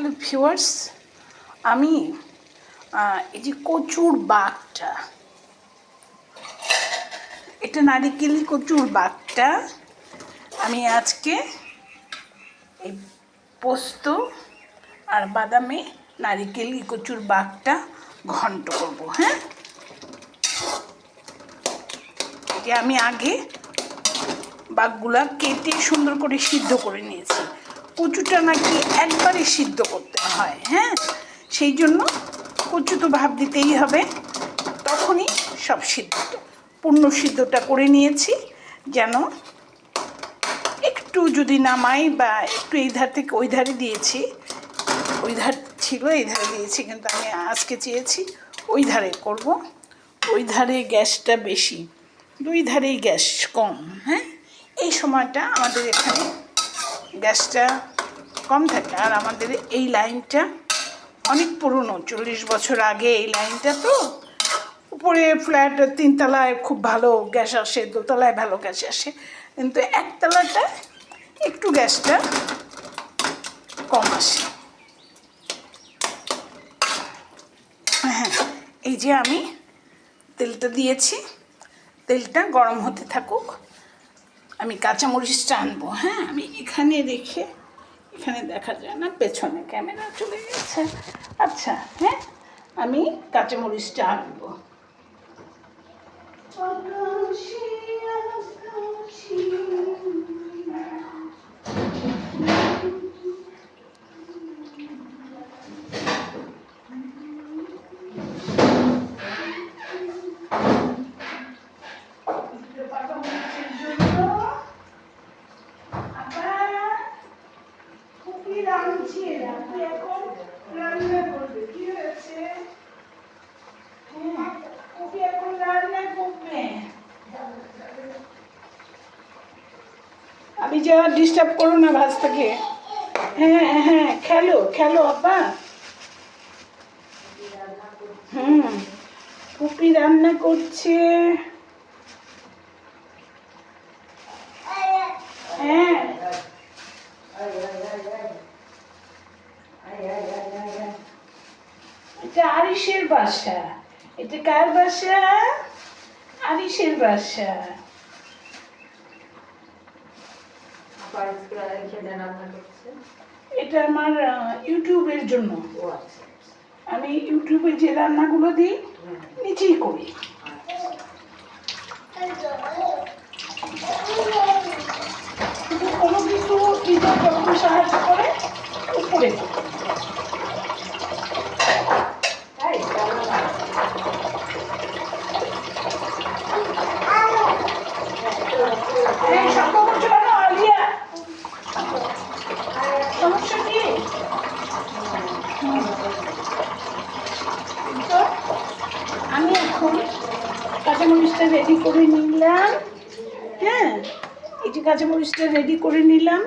Hello viewers, আমি এই যে কচুর বাগটা, এটা নারিকেলি কচুর বাগটা আমি আজকে এই পোস্ত আর বাদামে নারিকেলি কচুর বাগটা ঘন্ট করব। হ্যাঁ, এটা আমি আগে বাগগুলা কেটে সুন্দর করে সিদ্ধ করে নিয়েছি। কচুটা নাকি একবারে সিদ্ধ করতে হয়। হ্যাঁ, সেই জন্য কচু তো ভাপ দিতেই হবে, তখনই সব সিদ্ধ পূর্ণ সিদ্ধটা করে নিয়েছি, যেন একটু যদি নামাই বা একটু এই ধার থেকে ওই ধারে দিয়েছি, ওই ধার ছিল এই ধারে দিয়েছি, কিন্তু আমি আজকে চেয়েছি ওই ধারে করব। ওই ধারে গ্যাসটা বেশি, দুই ধারেই গ্যাস কম। হ্যাঁ, এই সময়টা আমাদের এখানে গ্যাসটা কম থাকে। আর আমাদের এই লাইনটা অনেক পুরনো, 40 বছর আগে এই লাইনটা, তো উপরে ফ্ল্যাট 3 তলায় খুব ভালো গ্যাস আসে, 2 তলায় ভালো গ্যাস আসে, কিন্তু 1 তলাটা একটু গ্যাসটা কম আসে। হ্যাঁ, এই যে আমি তেলটা দিয়েছি, তেলটা গরম হতে থাকুক, আমি কাঁচামরিচটা আনবো। হ্যাঁ, আমি এখানে রেখে, এখানে দেখা যায় না, পেছনে ক্যামেরা চলে গেছে। আচ্ছা, হ্যাঁ, আমি কাঁচামরিচটা আনবো। আমি যা ডিস্টার্ব করো না ভাজটাকে। হ্যাঁ হ্যাঁ, খেলো খেলো আব্বা। পুপি রান্না করছে। হ্যাঁ, এটা আরিশের বাসা। এটা কার বাসা? আরিশের বাসা। এটা আমার ইউটিউবের জন্য। আমি ইউটিউবে যে রান্নাগুলো দিই নিচেই করি। কোনো কিছু টিচার যখন সাহায্য করে উপরে সমস্যা কি? আমি এখন কাঁচামরিচটা রেডি করে নিলাম। হ্যাঁ, এই যে কাঁচামরিচটা রেডি করে নিলাম,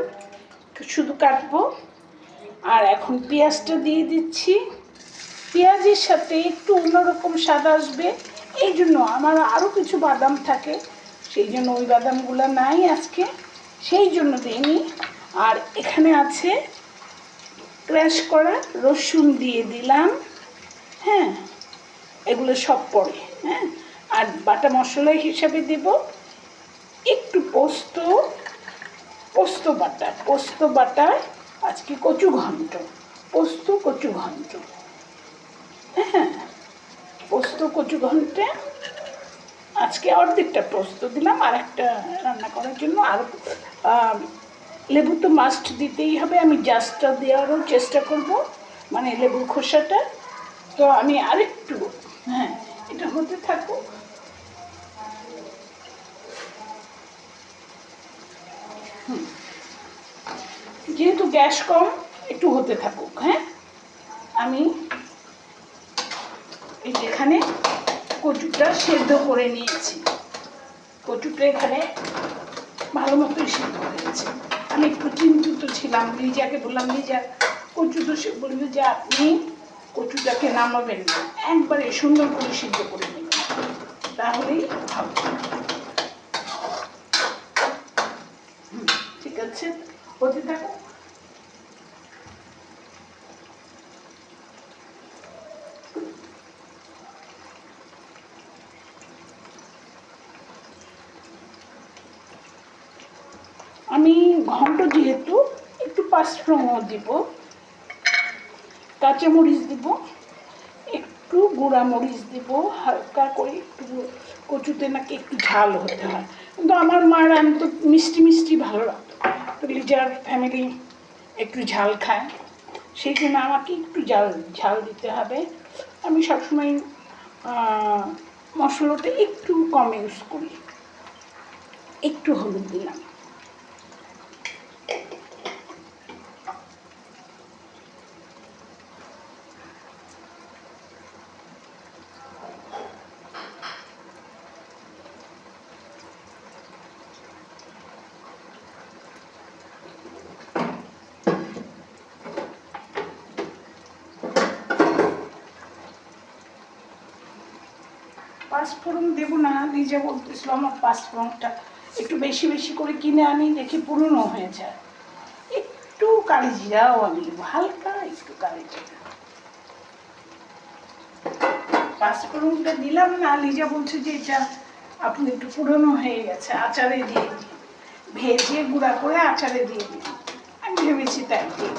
শুধু কাটবো। আর এখন পেঁয়াজটা দিয়ে দিচ্ছি। পেঁয়াজের সাথে একটু অন্যরকম স্বাদ আসবে, এই জন্য আমার আরও কিছু বাদাম থাকে, সেই জন্য ওই বাদামগুলো নাই আজকে, সেই জন্য দিইনি। আর এখানে আছে ক্র্যাশ করা রসুন দিয়ে দিলাম। হ্যাঁ, এগুলো সব পড়ে। হ্যাঁ, আর বাটা মশলা হিসাবে দেব একটু পোস্ত, পোস্ত বাটা আজকে কচু ঘন্ট, পোস্ত কচু ঘন্ট। হ্যাঁ, পোস্ত কচু ঘন্টে আজকে অর্ধেকটা পোস্ত দিলাম, আর একটা রান্না করার জন্য। আর লেবু তো মাস্ট দিতেই হবে, আমি জাস্টটা দেওয়ারও চেষ্টা করব, মানে লেবুর খোসাটা। তো আমি আরেকটু, হ্যাঁ, এটা হতে থাকুক। যেহেতু গ্যাস কম, একটু হতে থাকুক। হ্যাঁ, আমি এই যেখানে কচুটা সেদ্ধ করে নিয়েছি, কচুটা এখানে ভালো মতোই সিদ্ধ হয়েছে। আমি একটু চিন্তিত ছিলাম, লিজাকে বললাম, লিজা কচু তো সে বলবে যে আপনি কচুটাকে নামাবেন না, একবারে সুন্দর করে সিদ্ধ করে নেবেন, তাহলেই হবে। ঠিক আছে, হতে থাকো। ঘন্ট যেহেতু একটু পাঁচফোড়নও দিব, কাঁচামরিচ দিব, একটু গুঁড়া মরিচ দিব, হালকা করে একটু, কচুতে নাকি একটু ঝাল হতে হয়, কিন্তু আমার মার আমি তো মিষ্টি মিষ্টি ভালো লাগতো, তো লিজার ফ্যামিলি একটু ঝাল খায়, সেই জন্য আমাকে একটু ঝাল দিতে হবে। আমি সবসময় মশলাটা একটু কম ইউজ করি। একটু হলুদ দিলাম, পাঁচফোড়ন দেবো না, নিজে বলতেছিল আমার পাঁচফোড়নটা একটু বেশি বেশি করে কিনে আনি, দেখি পুরনো হয়ে যায়। একটু কালি জিরাও আমি দেবো, হালকা একটু কালি জিরা। পাঁচফোড়নটা দিলাম না, লিজা বলছে যে এটা আপনি একটু পুরনো হয়ে গেছে, আচারে দিয়ে দিন, ভেজে গুঁড়া করে আচারে দিয়ে দিন। আমি ভেবেছি তাই দিয়ে।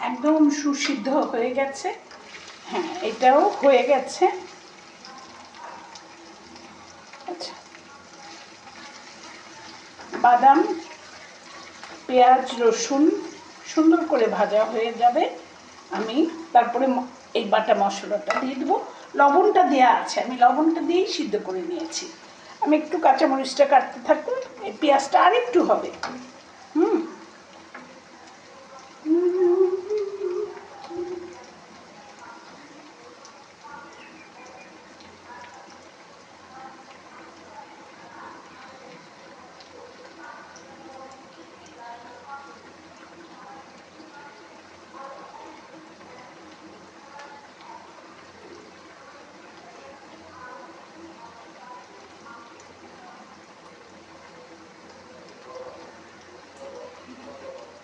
একদম সুসিদ্ধ হয়ে গেছে। হ্যাঁ, এটাও হয়ে গেছে। আচ্ছা, বাদাম, পেঁয়াজ, রসুন সুন্দর করে ভাজা হয়ে যাবে, আমি তারপরে এই বাটা মশলাটা দিয়ে দেবো। লবণটা দেওয়া আছে, আমি লবণটা দিয়েই সিদ্ধ করে নিয়েছি। আমি একটু কাঁচামরিচটা কাটতে থাকুন, এই পেঁয়াজটা আর একটু হবে।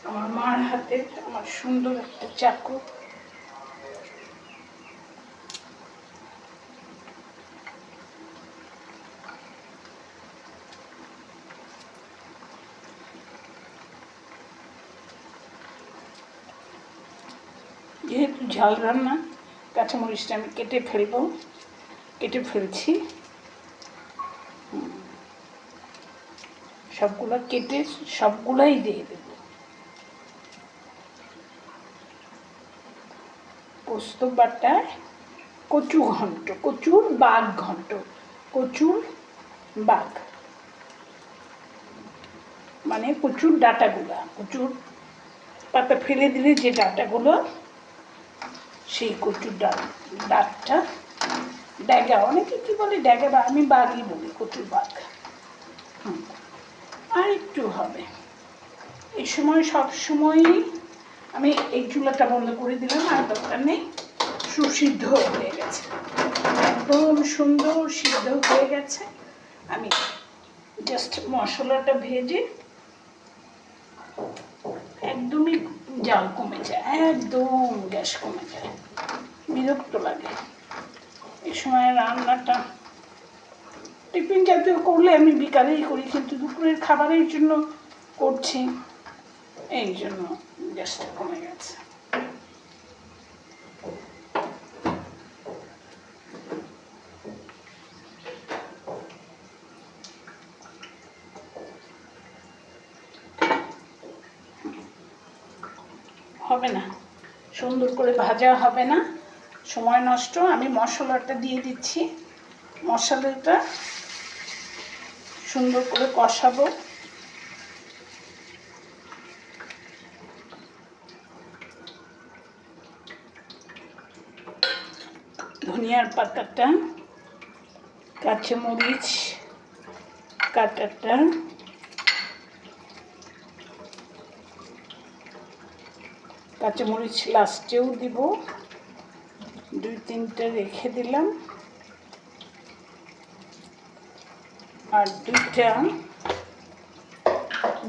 আমার মার হাতে আমার সুন্দর একটা চাকু, যেহেতু ঝাল রান্না, কাঁচামরিচটা আমি কেটে ফেলছি। সবগুলো কেটে সবগুলাই দিয়ে দেব। পোস্ত বাটায় কচুর বাগ ঘন্ট, কচুর বাগ মানে কচুর ডাঁটাগুলা, কচুর পাতা ফেলে দিলে যে ডাঁটাগুলো, সেই কচুর ডাঁটটা, ড্যাগা, অনেকে কি বলে ড্যাগা, বা আমি বাগই বলি, কচুর বাগ। আর একটু হবে। এই সময় সব সময়ই আমি এই চুলাটা বন্ধ করে দিলাম, আর দরকার নেই, সুসিদ্ধ হয়ে গেছে, একদম সুন্দর সিদ্ধ হয়ে গেছে। আমি জাস্ট মশলাটা ভেজে, একদমই জাল কমে যায়, একদম গ্যাস কমে যায়, বিরক্ত লাগে এই সময় রান্নাটা। টিফিন জাতীয় করলে আমি বিকালেই করি, কিন্তু দুপুরের খাবারের জন্য করছি, এই জন্য গ্যাসটা কমে গেছে। হবে না, সুন্দর করে ভাজা হবে না, সময় নষ্ট। আমি মশলাটা দিয়ে দিচ্ছি, মশলাটা সুন্দর করে কষাবো। ধনিয়ার পাতাটা, কাঁচামরিচ কাটাটা, কাঁচামরিচ লাস্টেও দিব, 2-3টে রেখে দিলাম, আর 2টা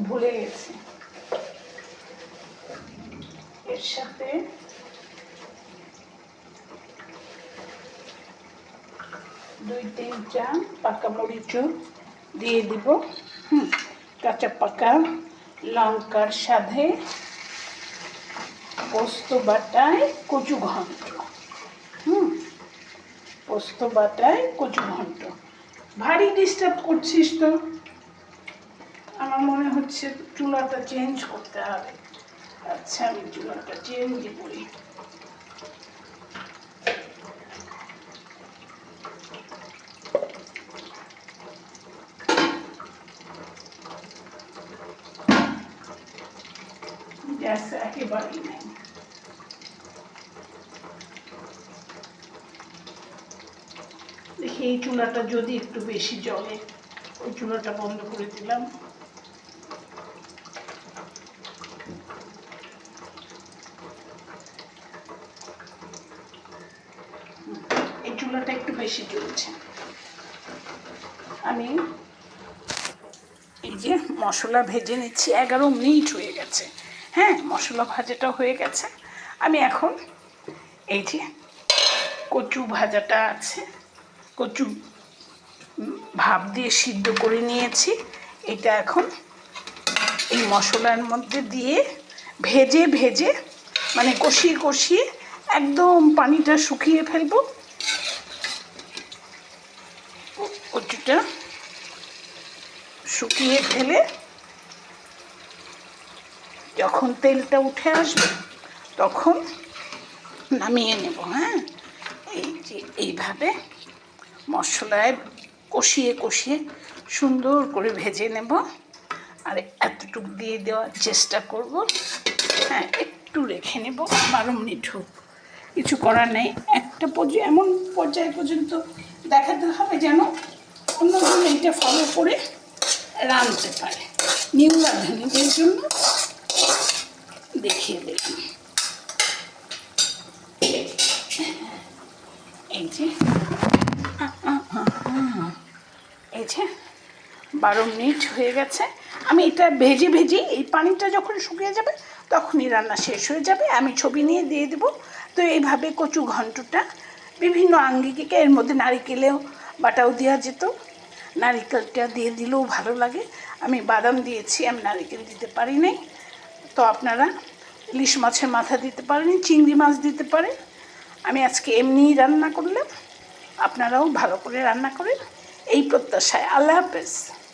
ভুলে গেছি। এর সাথে 2-3টা পাকা মরিচও দিয়ে দিব। কাঁচা পাকা লঙ্কার সাথে পোস্ত বাটায় কচু ঘন্ট। পোস্ত বাটায় কচু ঘন্ট। ভারী ডিস্টার্ব করছিস তো, আমার মনে হচ্ছে চুলাটা চেঞ্জ করতে হবে। আচ্ছা, আমি চুলাটা চেঞ্জ করি। গ্যাস একেবারেই নেই। দেখি এই চুলাটা যদি একটু বেশি জ্বলে, ওই চুলাটা বন্ধ করে দিলাম। এই চুলাটা একটু বেশি জ্বলছে। আমি এই যে মশলা ভেজে নিচ্ছি, 11 মিনিট হয়ে গেছে। হ্যাঁ, মশলা ভাজাটা হয়ে গেছে। আমি এখন এই যে কচু ভাজাটা আছে, কচু ভাপ দিয়ে সিদ্ধ করে নিয়েছি, এটা এখন এই মশলার মধ্যে দিয়ে ভেজে ভেজে মানে কষিয়ে কষিয়ে একদম পানিটা শুকিয়ে ফেলবো। কচুটা শুকিয়ে ফেলে যখন তেলটা উঠে আসবে তখন নামিয়ে নেব। হ্যাঁ, এই যে এইভাবে মশলায় কষিয়ে কষিয়ে সুন্দর করে ভেজে নেব। আর এতটুকু দিয়ে দেওয়ার চেষ্টা করব। হ্যাঁ, একটু রেখে নেব, 12 মিনিট হোক, কিছু করার নেই। একটা এমন পর্যায় পর্যন্ত দেখাতে হবে যেন অন্যজন এইটা ফলো করে রাঁধতে পারে। নিউ রাঁধুনিদের জন্য দেখিয়ে দিলাম। এই যে 12 মিনিট হয়ে গেছে। আমি এটা ভেজে ভেজে এই পানিটা যখন শুকিয়ে যাবে তখনই রান্না শেষ হয়ে যাবে। আমি ছবি নিয়ে দিয়ে দেবো। তো এইভাবে কচু ঘন্টটা বিভিন্ন আঙ্গিকে, এর মধ্যে নারিকেলেও বাটাও দেওয়া যেত, নারিকেলটা দিয়ে দিলেও ভালো লাগে। আমি বাদাম দিয়েছি, আমি নারিকেল দিতে পারি নাই। তো আপনারা ইলিশ মাছের মাথা দিতে পারেন, চিংড়ি মাছ দিতে পারেন। আমি আজকে এমনিই রান্না করলাম, আপনারাও ভালো করে রান্না করেন এই প্রত্যাশায়। আল্লাহ হাফেজ।